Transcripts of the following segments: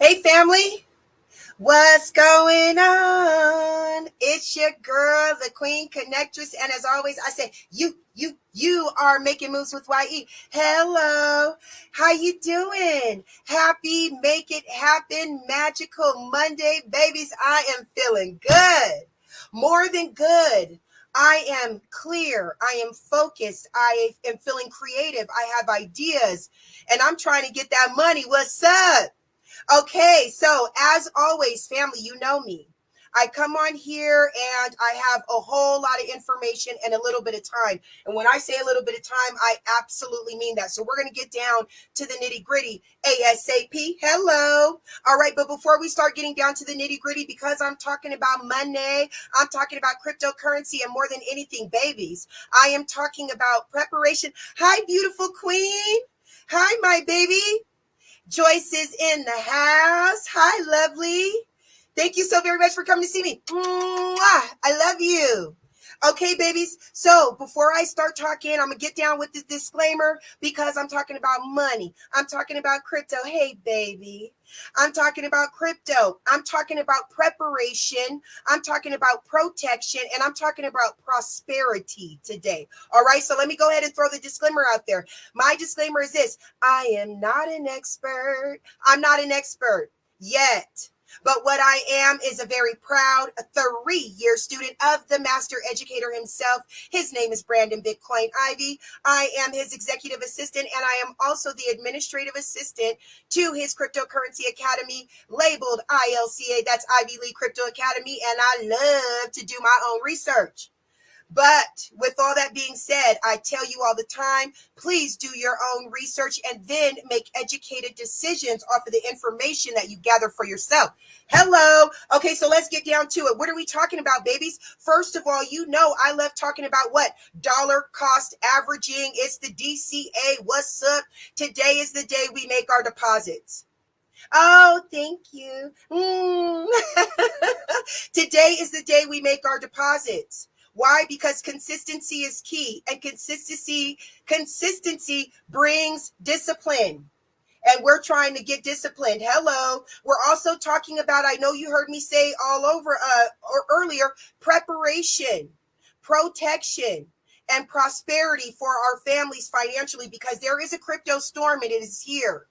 Hey family, what's going on? It's your girl, the Queen Connectress, and as always, I say you are making moves with YE. Hello, how you doing? Happy Make It Happen Magical Monday, babies. I am feeling good, more than good. I am clear. I am focused. I am feeling creative. I have ideas, and I'm trying to get that money. What's up? Okay, so as always, family, you know me. I come on here and I have a whole lot of information and a little bit of time. And when I say a little bit of time, I absolutely mean that. So we're going to get down to the nitty gritty ASAP. Hello. All right. But before we start getting down to the nitty gritty, because I'm talking about money, I'm talking about cryptocurrency, and more than anything, babies, I am talking about preparation. Hi, beautiful queen. Hi, my baby. Joyce is in the house. Hi, lovely. Thank you so very much for coming to see me. Mwah! I love you. Okay, babies. So before I start talking, I'm going to get down with the disclaimer because I'm talking about money. I'm talking about crypto. Hey, baby. I'm talking about crypto. I'm talking about preparation. I'm talking about protection. And I'm talking about prosperity today. All right. So let me go ahead and throw the disclaimer out there. My disclaimer is this: I am not an expert. I'm not an expert yet. But what I am is a very proud 3-year student of the master educator himself. His name is Brandon Bitcoin Ivy. I am his executive assistant, and I am also the administrative assistant to his cryptocurrency academy labeled ILCA. That's Ivy League Crypto Academy, and I love to do my own research. But with all that being said, I tell you all the time, please do your own research and then make educated decisions off of the information that you gather for yourself. Hello. Okay, so let's get down to it. What are we talking about, babies? First of all, you know I love talking about what? Dollar cost averaging. It's the DCA. What's up? Today is the day we make our deposits. Oh, thank you. Today is the day we make our deposits. Why? Because consistency is key, and consistency brings discipline. And we're trying to get disciplined. Hello. We're also talking about, I know you heard me say all over or earlier, preparation, protection, and prosperity for our families financially, because there is a crypto storm and it is here.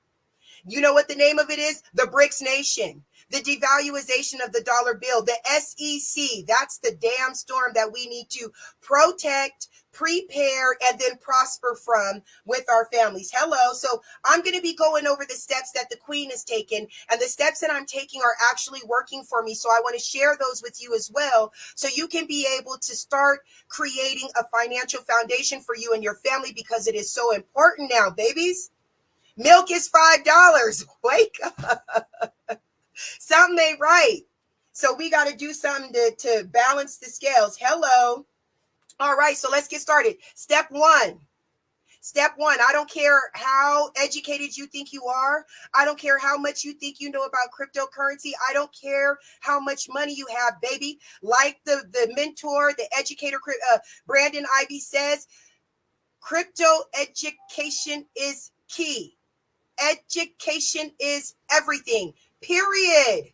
You know what the name of it is? The BRICS nation, the devaluation of the dollar bill, the SEC. That's the damn storm that we need to protect, prepare, and then prosper from with our families. Hello. So I'm going to be going over the steps that the Queen has taken, and the steps that I'm taking are actually working for me. So I want to share those with you as well, so you can be able to start creating a financial foundation for you and your family, because it is so important now, babies. Milk is $5. Wake up. Something ain't right. So we got to do something to balance the scales. Hello. All right, so let's get started. Step one. Step one, I don't care how educated you think you are. I don't care how much you think you know about cryptocurrency. I don't care how much money you have, baby. Like the mentor, the educator, Brandon Ivy says, crypto education is key. Education is everything, period.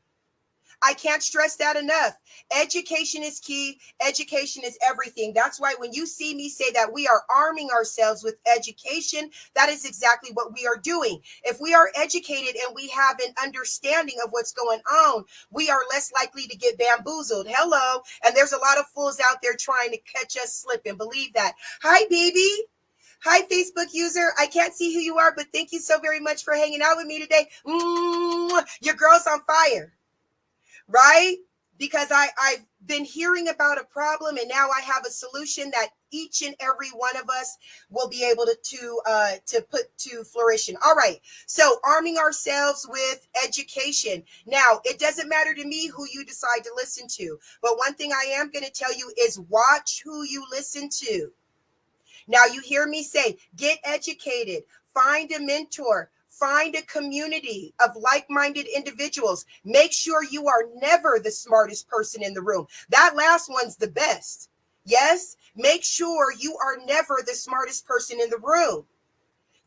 I can't stress that enough. Education is key. Education is everything. That's why when you see me say that we are arming ourselves with education, that is exactly what we are doing. If we are educated and we have an understanding of what's going on, we are less likely to get bamboozled. Hello. And there's a lot of fools out there trying to catch us slipping. Believe that. Hi, baby. Hi, Facebook user. I can't see who you are, but thank you so very much for hanging out with me today. Your girl's on fire, right? Because I've been hearing about a problem, and now I have a solution that each and every one of us will be able to put to fruition. All right. So arming ourselves with education. Now, it doesn't matter to me who you decide to listen to, but one thing I am going to tell you is watch who you listen to. Now you hear me say, get educated, find a mentor, find a community of like-minded individuals. Make sure you are never the smartest person in the room. That last one's the best. Yes, make sure you are never the smartest person in the room.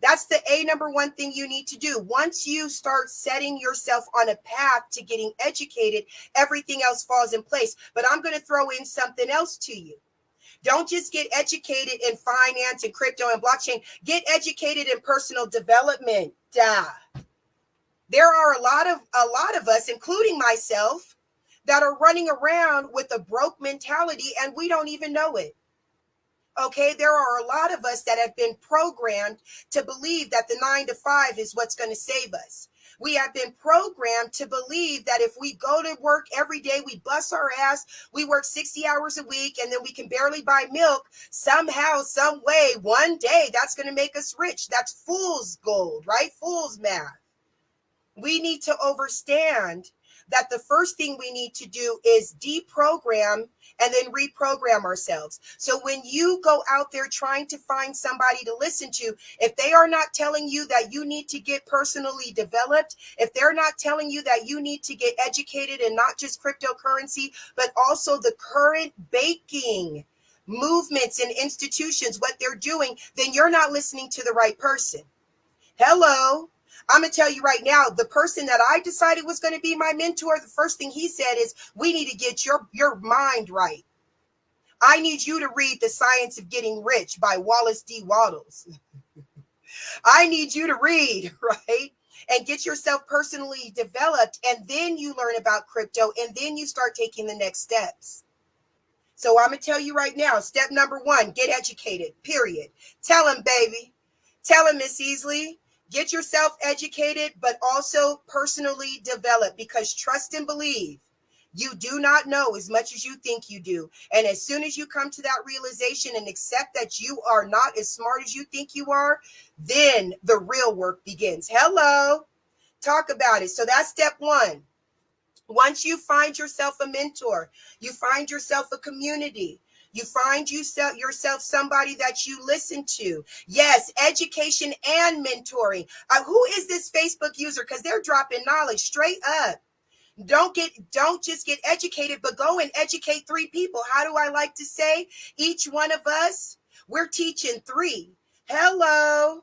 That's the number one thing you need to do. Once you start setting yourself on a path to getting educated, everything else falls in place. But I'm going to throw in something else to you. Don't just get educated in finance and crypto and blockchain. Get educated in personal development. There are a lot of us, including myself, that are running around with a broke mentality and we don't even know it. Okay, there are a lot of us that have been programmed to believe that the 9 to 5 is what's going to save us. We have been programmed to believe that if we go to work every day, we bust our ass, we work 60 hours a week, and then we can barely buy milk, somehow, some way, one day, that's going to make us rich. That's fool's gold, right? Fool's math. We need to understand that the first thing we need to do is deprogram and then reprogram ourselves. So when you go out there trying to find somebody to listen to, if they are not telling you that you need to get personally developed, if they're not telling you that you need to get educated in not just cryptocurrency, but also the current banking movements and institutions, what they're doing, then you're not listening to the right person. Hello. I'm going to tell you right now, the person that I decided was going to be my mentor, the first thing he said is, we need to get your mind right. I need you to read The Science of Getting Rich by Wallace D. Wattles. I need you to read, right? And get yourself personally developed. And then you learn about crypto. And then you start taking the next steps. So I'm going to tell you right now, step number 1, get educated, period. Tell him, baby. Tell him, Miss Easley. Get yourself educated, but also personally develop, because trust and believe, you do not know as much as you think you do. And as soon as you come to that realization and accept that you are not as smart as you think you are, then the real work begins. Hello, talk about it. So that's step 1. Once you find yourself a mentor, you find yourself a community, you find yourself somebody that you listen to. Yes, education and mentoring. Who is this Facebook user? Because they're dropping knowledge straight up. Don't just get educated, but go and educate 3 people. How do I like to say? Each one of us, we're teaching 3. Hello.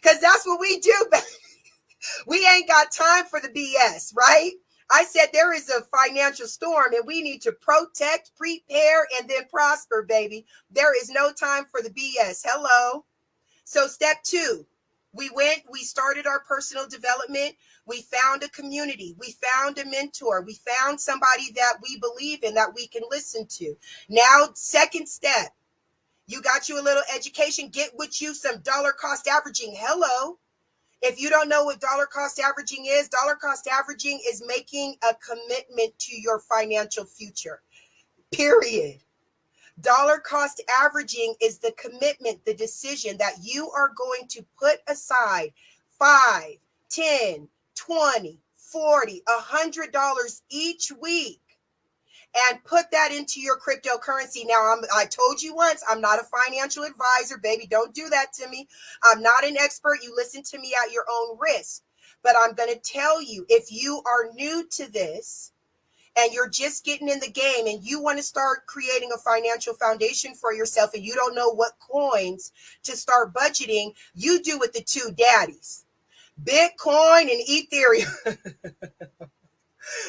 Because that's what we do. We ain't got time for the BS, right? I said there is a financial storm and we need to protect, prepare, and then prosper, baby. There is no time for the BS. Hello. So step 2, we started our personal development. We found a community. We found a mentor. We found somebody that we believe in, that we can listen to. Now, second step, you got you a little education. Get with you some dollar cost averaging. Hello. If you don't know what dollar cost averaging is making a commitment to your financial future, period. Dollar cost averaging is the commitment, the decision that you are going to put aside $5, $10, $20, $40, $100 each week and put that into your cryptocurrency. Now, I told you once, I'm not a financial advisor, baby. Don't do that to me. I'm not an expert. You listen to me at your own risk. But I'm going to tell you, if you are new to this and you're just getting in the game and you want to start creating a financial foundation for yourself and you don't know what coins to start budgeting, you do with the 2 daddies, Bitcoin and Ethereum.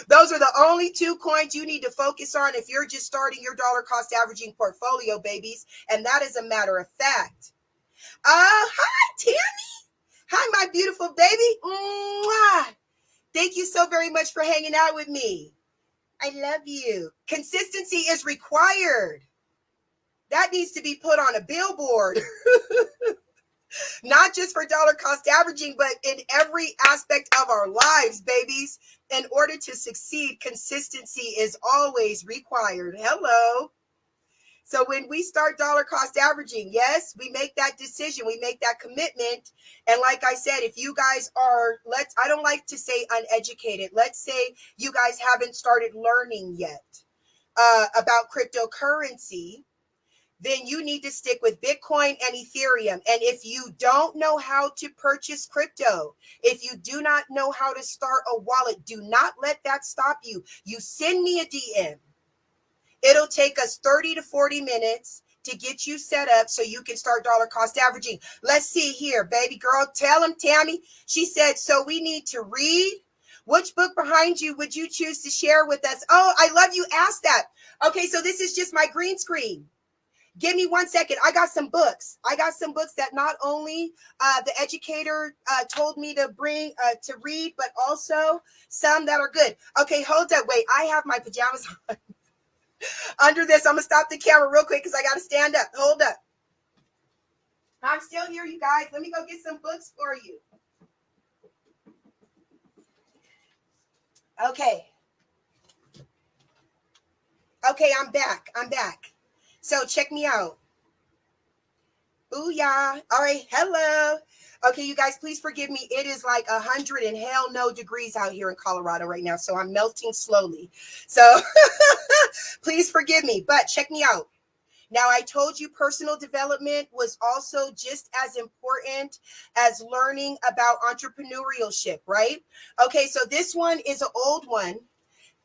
Those are the only 2 coins you need to focus on if you're just starting your dollar cost averaging portfolio, babies. And that is a matter of fact. Hi, Tammy. Hi, my beautiful baby. Mwah. Thank you so very much for hanging out with me. I love you. Consistency is required. That needs to be put on a billboard. Not just for dollar cost averaging, but in every aspect of our lives, babies. In order to succeed, consistency is always required. Hello. So when we start dollar cost averaging, yes, we make that decision, we make that commitment. And like I said, if you guys are, I don't like to say uneducated. Let's say you guys haven't started learning yet about cryptocurrency, then you need to stick with Bitcoin and Ethereum. And if you don't know how to purchase crypto, if you do not know how to start a wallet, do not let that stop you. You send me a DM. It'll take us 30 to 40 minutes to get you set up so you can start dollar cost averaging. Let's see here, baby girl. Tell him, Tammy. She said, so we need to read. Which book behind you would you choose to share with us? Oh, I love you asked that. Okay, so this is just my green screen. Give me 1 second. I got some books. I got some books that not only the educator told me to bring to read, but also some that are good. Okay, hold up. Wait, I have my pajamas on. Under this. I'm going to stop the camera real quick because I got to stand up. Hold up. I'm still here, you guys. Let me go get some books for you. Okay. Okay, I'm back. I'm back. So check me out. Booyah. All right. Hello. Okay, you guys, please forgive me. It is like 100 and hell no degrees out here in Colorado right now. So I'm melting slowly. So please forgive me. But check me out. Now, I told you personal development was also just as important as learning about entrepreneurship, right? Okay, so this one is an old one.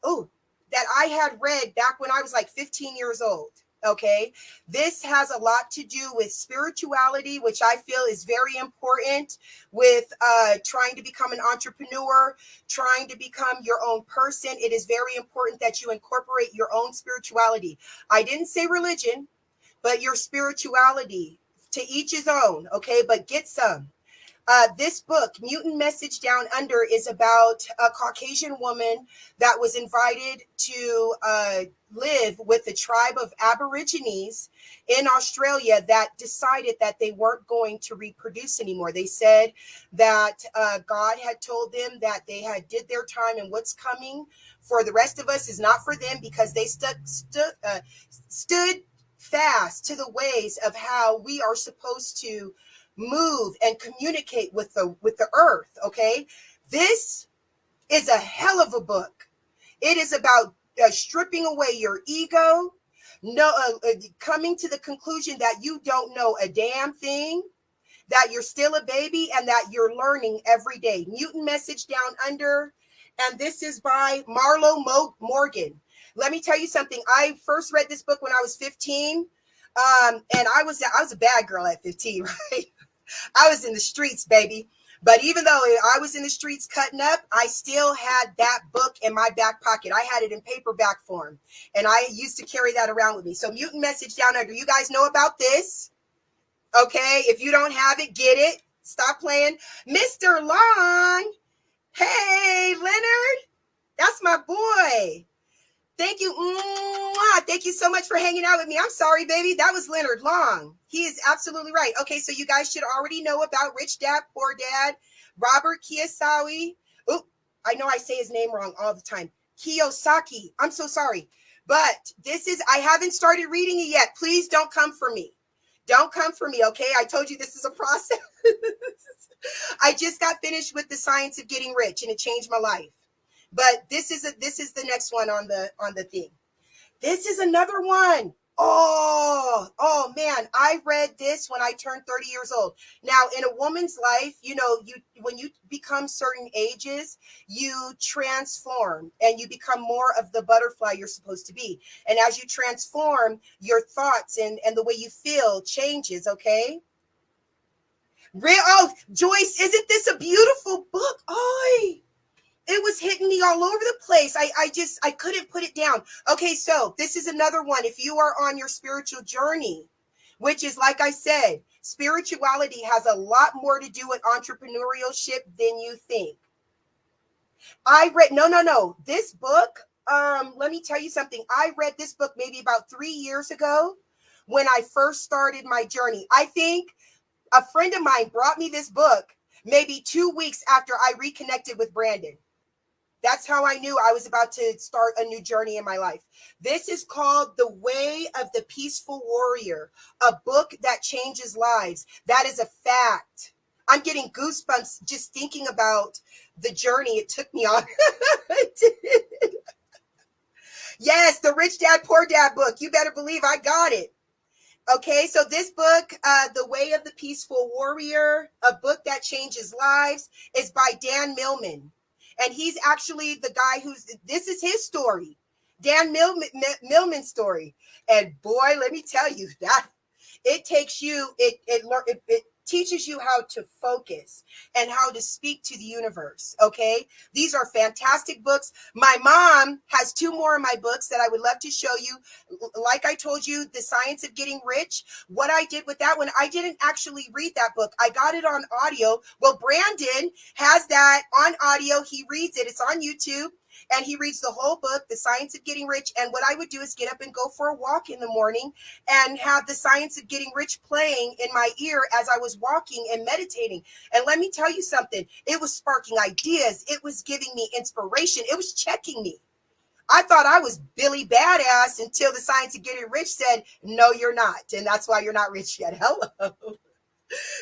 Oh, that I had read back when I was like 15 years old. Okay, this has a lot to do with spirituality, which I feel is very important with trying to become an entrepreneur, trying to become your own person. It is very important that you incorporate your own spirituality. I didn't say religion, but your spirituality. To each his own, okay? But get some. This book, Mutant Message Down Under, is about a Caucasian woman that was invited to live with a tribe of Aborigines in Australia that decided that they weren't going to reproduce anymore. They said that God had told them that they had did their time, and what's coming for the rest of us is not for them, because they stood fast to the ways of how we are supposed to move and communicate with the earth. Okay, this is a hell of a book. It is about stripping away your ego, coming to the conclusion that you don't know a damn thing, that you're still a baby, and that you're learning every day. Mutant Message Down Under, and this is by Marlo Morgan. Let me tell you something. I first read this book when I was 15, and I was a bad girl at 15, right? I was in the streets, baby. But even though I was in the streets cutting up, I still had that book in my back pocket. I had it in paperback form, and I used to carry that around with me. So Mutant Message Down Under, you guys know about this? Okay, if you don't have it, get it. Stop playing. Mr. Long. Hey, Leonard. That's my boy. Thank you. Thank you so much for hanging out with me. I'm sorry, baby. That was Leonard Long. He is absolutely right. Okay, so you guys should already know about Rich Dad, Poor Dad, Robert Kiyosaki. Oh, I know I say his name wrong all the time. Kiyosaki. I'm so sorry. But I haven't started reading it yet. Please don't come for me. Don't come for me, okay? I told you this is a process. I just got finished with The Science of Getting Rich, and it changed my life. But this is the next one on the thing. This is another one. Oh man, I read this when I turned 30 years old. Now, in a woman's life, when you become certain ages, you transform and you become more of the butterfly you're supposed to be. And as you transform, your thoughts and the way you feel changes, okay? Joyce, isn't this a beautiful book? It was hitting me all over the place. I couldn't put it down. Okay, so this is another one. If you are on your spiritual journey, which is, like I said, spirituality has a lot more to do with entrepreneurship than you think. No. This book, let me tell you something. I read this book maybe about 3 years ago when I first started my journey. I think a friend of mine brought me this book maybe 2 weeks after I reconnected with Brandon. That's how I knew I was about to start a new journey in my life. This is called The Way of the Peaceful Warrior, a book that changes lives. That is a fact. I'm getting goosebumps just thinking about the journey it took me on. Yes, the Rich Dad, Poor Dad book. You better believe I got it. Okay, so this book, The Way of the Peaceful Warrior, a book that changes lives, is by Dan Millman. And he's actually the guy this is his story. Dan Millman story. And boy, let me tell you that it takes you, it teaches you how to focus and how to speak to the universe. Okay. These are fantastic books. My mom has two more of my books that I would love to show you. Like I told you, The Science of Getting Rich. What I did with that one, I didn't actually read that book. I got it on audio. Well, Brandon has that on audio. He reads it. It's on YouTube. And he reads the whole book, The Science of Getting Rich. And what I would do is get up and go for a walk in the morning and have The Science of Getting Rich playing in my ear as I was walking and meditating. And let me tell you something, it was sparking ideas. It was giving me inspiration. It was checking me. I thought I was Billy Badass until The Science of Getting Rich said, no, you're not. And that's why you're not rich yet. Hello.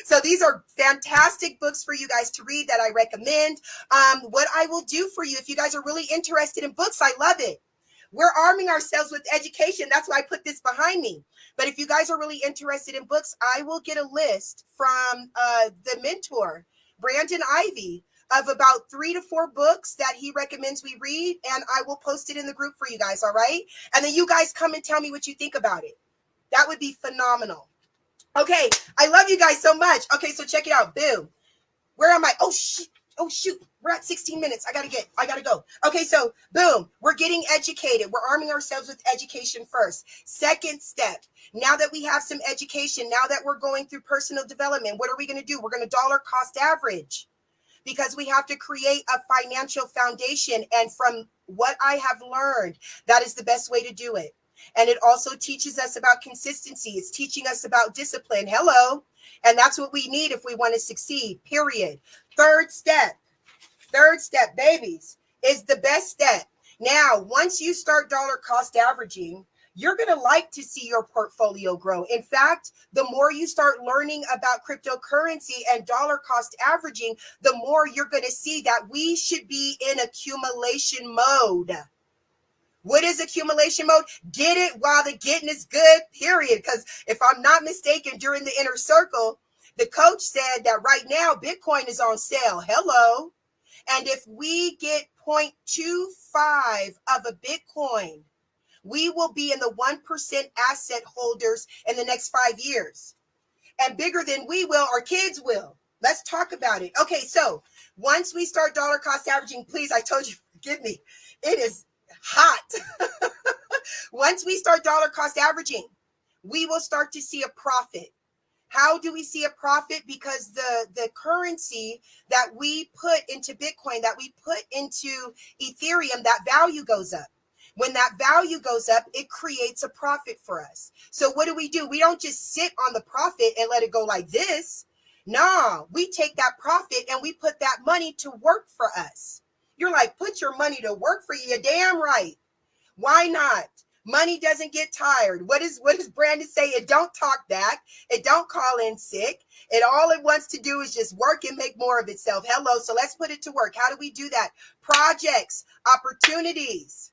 So these are fantastic books for you guys to read that I recommend. What I will do for you, if you guys are really interested in books, I love it. We're arming ourselves with education. That's why I put this behind me. But if you guys are really interested in books, I will get a list from the mentor, Brandon Ivy, of about 3 to 4 books that he recommends we read. And I will post it in the group for you guys. All right. And then you guys come and tell me what you think about it. That would be phenomenal. Okay, I love you guys so much. Okay, so check it out. Boom. Where am I? Oh, shoot. We're at 16 minutes. I gotta go. Okay, so boom. We're getting educated. We're arming ourselves with education first. Second step. Now that we have some education, now that we're going through personal development, what are we going to do? We're going to dollar cost average because we have to create a financial foundation. And from what I have learned, that is the best way to do it. And it also teaches us about consistency. It's teaching us about discipline. Hello. And that's what we need if we want to succeed, period. Third step, babies, is the best step. Now, once you start dollar cost averaging, you're going to like to see your portfolio grow. In fact, the more you start learning about cryptocurrency and dollar cost averaging, the more you're going to see that we should be in accumulation mode. What is accumulation mode? Get it while the getting is good, period. Because if I'm not mistaken, during the inner circle, the coach said that right now Bitcoin is on sale. Hello. And if we get 0.25 of a Bitcoin, we will be in the 1% asset holders in the next 5 years. And bigger than we will, our kids will. Let's talk about it. Okay, so once we start dollar cost averaging, please, I told you, forgive me. It is hot. Once we start dollar cost averaging, we will start to see a profit. How do we see a profit? Because the currency that we put into Bitcoin, that we put into Ethereum, that value goes up. When that value goes up, it creates a profit for us. So what do? We don't just sit on the profit and let it go like this. No, we take that profit and we put that money to work for us. You're like, put your money to work for you. You're damn right. Why not? Money doesn't get tired. What does Brandon say? It don't talk back. It don't call in sick. All it wants to do is just work and make more of itself. Hello. So let's put it to work. How do we do that? Projects, opportunities.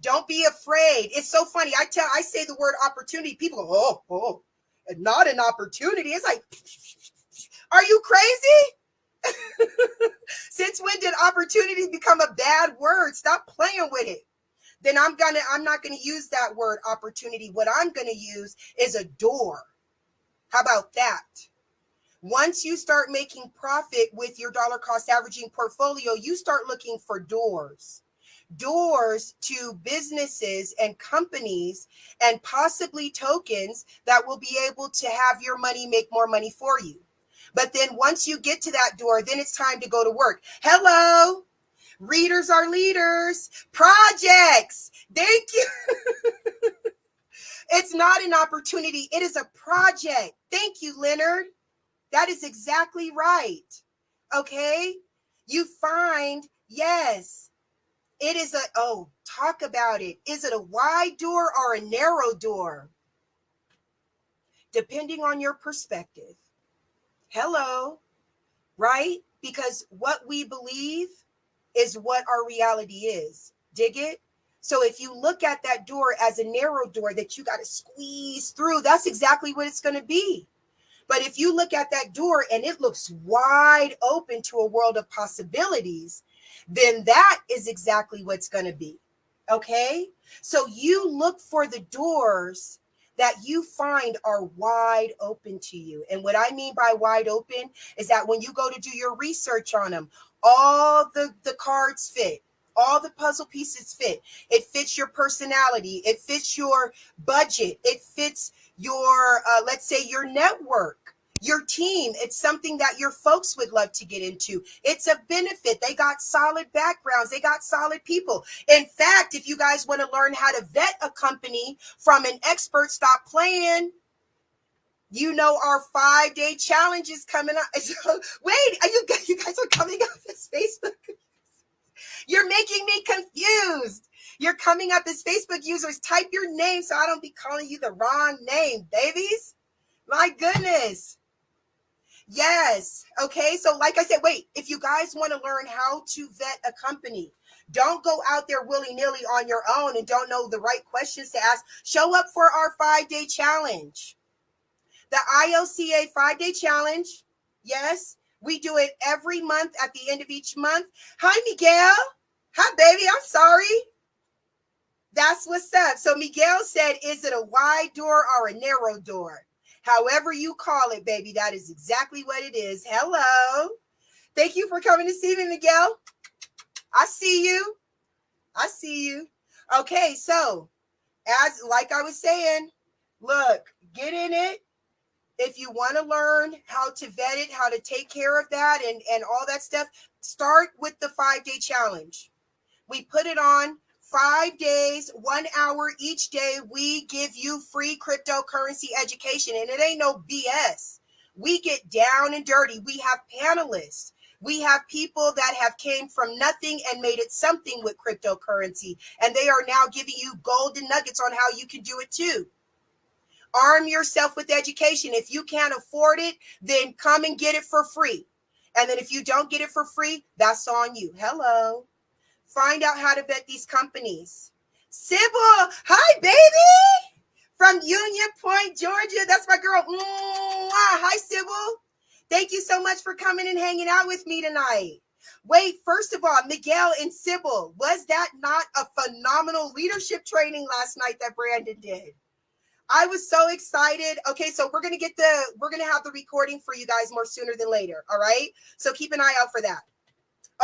Don't be afraid. It's so funny. I say the word opportunity. People go, oh, not an opportunity. It's like, are you crazy? Since when did opportunity become a bad word? Stop playing with it. Then I'm not gonna use that word opportunity. What I'm gonna use is a door. How about that? Once you start making profit with your dollar cost averaging portfolio, you start looking for doors to businesses and companies and possibly tokens that will be able to have your money make more money for you. But then once you get to that door, then it's time to go to work. Hello. Readers are leaders. Projects. Thank you. It's not an opportunity. It is a project. Thank you, Leonard. That is exactly right. Okay. You find, yes, it is talk about it. Is it a wide door or a narrow door? Depending on your perspective. Hello. Right? Because what we believe is what our reality is. Dig it? So if you look at that door as a narrow door that you got to squeeze through, that's exactly what it's going to be. But if you look at that door and it looks wide open to a world of possibilities, then that is exactly what's going to be. Okay? So you look for the doors that you find are wide open to you. And what I mean by wide open is that when you go to do your research on them, all the cards fit. All the puzzle pieces fit. It fits your personality. It fits your budget. It fits your, let's say, your network, your team. It's something that your folks would love to get into. It's a benefit. They got solid backgrounds. They got solid people. In fact, if you guys want to learn how to vet a company from an expert, stop playing. You know, our 5-day challenge is coming up. Wait, you guys are coming up as Facebook? You're making me confused. You're coming up as Facebook users. Type your name so I don't be calling you the wrong name, babies. My goodness. Yes. Okay. So like I said, wait, if you guys want to learn how to vet a company, don't go out there willy-nilly on your own and don't know the right questions to ask. Show up for our 5-day challenge. The IOCA 5-day challenge. Yes. We do it every month at the end of each month. Hi, Miguel. Hi, baby. I'm sorry. That's what's up. So Miguel said, is it a wide door or a narrow door? However you call it, baby, that is exactly what it is. Hello. Thank you for coming to see me, Miguel. I see you. I see you. Okay, so as like I was saying, look, get in it. If you want to learn how to vet it, how to take care of that and all that stuff, start with the 5-day challenge. We put it on 5 days, 1 hour each day. We give you free cryptocurrency education, and it ain't no BS. We get down and dirty. We have panelists. We have people that have came from nothing and made it something with cryptocurrency, and they are now giving you golden nuggets on how you can do it too. Arm yourself with education. If you can't afford it, then come and get it for free. And then if you don't get it for free, that's on you. Hello. Find out how to vet these companies. Sybil, hi, baby. From Union Point, Georgia. That's my girl. Hi, Sybil. Thank you so much for coming and hanging out with me tonight. Wait, first of all, Miguel and Sybil, was that not a phenomenal leadership training last night that Brandon did? I was so excited. Okay, so we're gonna have the recording for you guys more sooner than later. All right. So keep an eye out for that.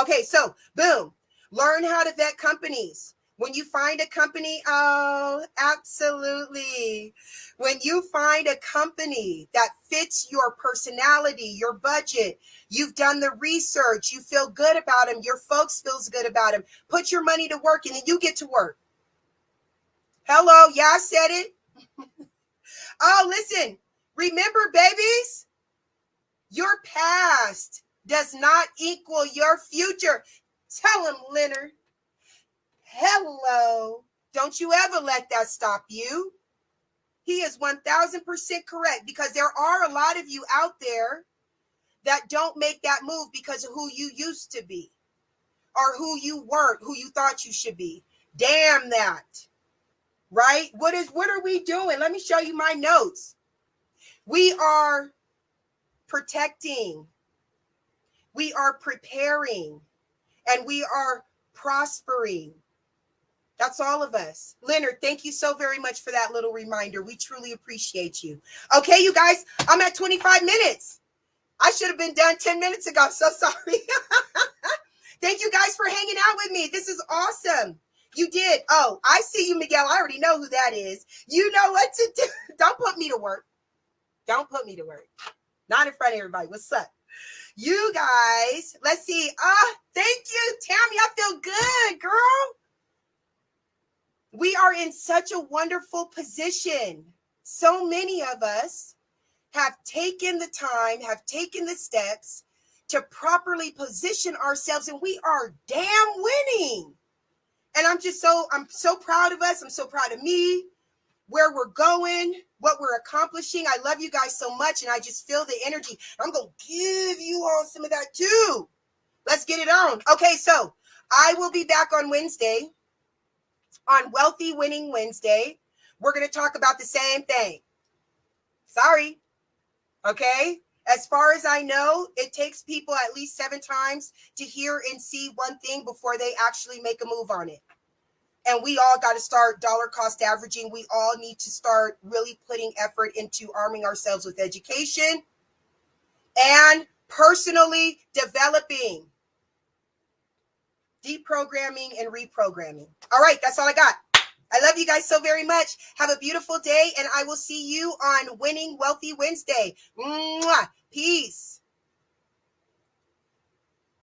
Okay, so boom. Learn how to vet companies. When you find a company, oh, absolutely. When you find a company that fits your personality, your budget, you've done the research, you feel good about them, your folks feels good about them, put your money to work and then you get to work. Hello, yeah, I said it. Oh, listen, remember, babies, your past does not equal your future. Tell him, Leonard. Hello. Don't you ever let that stop you. He is 1000% correct, because there are a lot of you out there that don't make that move because of who you used to be or who you weren't, who you thought you should be. Damn that. Right? What are we doing? Let me show you my notes. We are protecting. We are preparing. And we are prospering. That's all of us. Leonard, thank you so very much for that little reminder. We truly appreciate you. Okay, you guys, I'm at 25 minutes. I should have been done 10 minutes ago. So sorry. Thank you guys for hanging out with me. This is awesome. You did. Oh, I see you, Miguel. I already know who that is. You know what to do. Don't put me to work. Don't put me to work. Not in front of everybody. What's up? You guys, let's see. Thank you, Tammy. I feel good, girl. We are in such a wonderful position. So many of us have taken the time, have taken the steps to properly position ourselves, and we are damn winning. And I'm so proud of us. I'm so proud of me, where we're going, what we're accomplishing. I love you guys so much, and I just feel the energy. I'm going to give you all some of that too. Let's get it on. Okay, so I will be back on Wednesday, on Wealthy Winning Wednesday. We're going to talk about the same thing. Sorry. Okay. As far as I know, it takes people at least 7 times to hear and see one thing before they actually make a move on it. And we all got to start dollar cost averaging. We all need to start really putting effort into arming ourselves with education and personally developing, deprogramming and reprogramming. All right, that's all I got. I love you guys so very much. Have a beautiful day, and I will see you on Winning Wealthy Wednesday. Mwah. Peace.